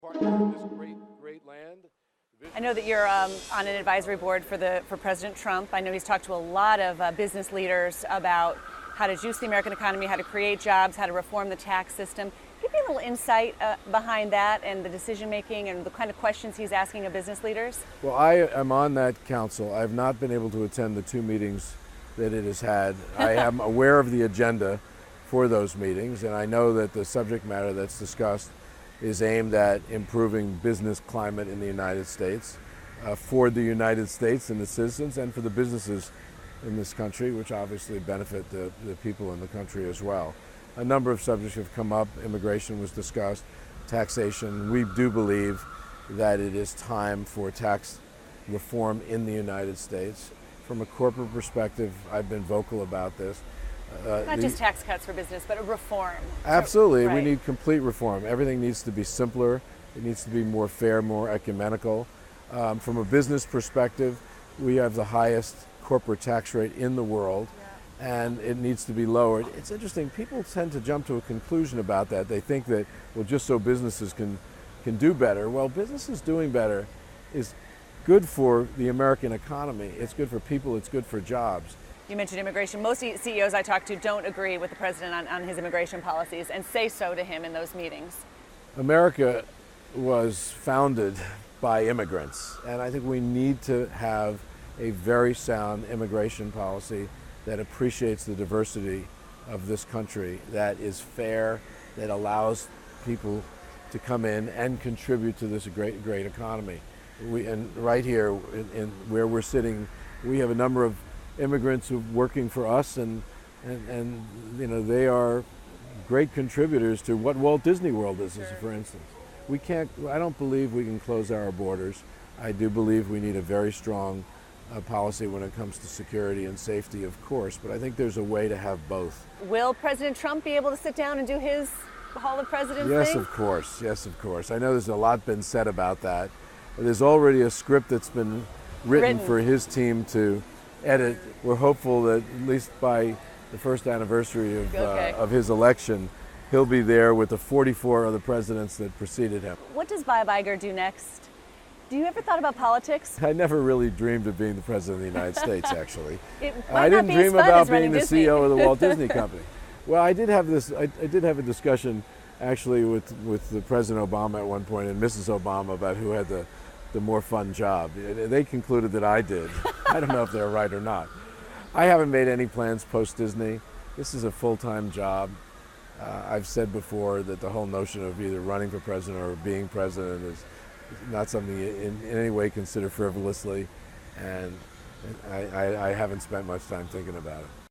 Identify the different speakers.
Speaker 1: partner in this great land.
Speaker 2: I know that you're on an advisory board for President Trump. I know he's talked to a lot of business leaders about how to juice the American economy, how to create jobs, how to reform the tax system. Give me a little insight behind that and the decision making and the kind of questions he's asking of business leaders.
Speaker 1: Well, I am on that council. I have not been able to attend the 2 meetings that it has had. I am aware of the agenda for those meetings, and I know that the subject matter that's discussed is aimed at improving business climate in the United States, for the United States and the citizens, and for the businesses in this country, which obviously benefit the people in the country as well. A number of subjects have come up. Immigration was discussed, taxation. We do believe that it is time for tax reform in the United States. From a corporate perspective, I've been vocal about this.
Speaker 2: Not just tax cuts for business, but a reform.
Speaker 1: Absolutely.
Speaker 2: Right.
Speaker 1: We need complete reform. Everything needs to be simpler. It needs to be more fair, more ecumenical. From a business perspective, we have the highest corporate tax rate in the world, and it needs to be lowered. It's interesting. People tend to jump to a conclusion about that. They think that, well, just so businesses can do better. Well, businesses doing better is good for the American economy. It's good for people. It's good for jobs.
Speaker 2: You mentioned immigration. Most CEOs I talk to don't agree with the president on his immigration policies and say so to him in those meetings.
Speaker 1: America was founded by immigrants, and I think we need to have a very sound immigration policy that appreciates the diversity of this country, that is fair, that allows people to come in and contribute to this great economy. And right here, in where we're sitting, we have a number of immigrants who are working for us, and you know, they are great contributors to what Walt Disney World is, for instance. I don't believe we can close our borders. I do believe we need a very strong policy when it comes to security and safety, of course, but I think there's a way to have both.
Speaker 2: Will President Trump be able to sit down and do his Hall of Presidents
Speaker 1: Yes,
Speaker 2: thing?
Speaker 1: of course. Yes, of course. I know there's a lot been said about that. There's already a script that's been written for his team to edit. We're hopeful that at least by the first anniversary of his election, he'll be there with the 44 other presidents that preceded him.
Speaker 2: What does Bob Iger do next? Do you ever thought about politics?
Speaker 1: I never really dreamed of being the president of the United States, actually.
Speaker 2: I
Speaker 1: didn't dream about being the
Speaker 2: Disney.
Speaker 1: CEO of the Walt Disney Company. Well, I did have a discussion actually with the President Obama at one point and Mrs. Obama about who had the more fun job. They concluded that I did. I don't know if they're right or not. I haven't made any plans post-Disney. This is a full-time job. I've said before that the whole notion of either running for president or being president is not something you in any way consider frivolously, and I haven't spent much time thinking about it.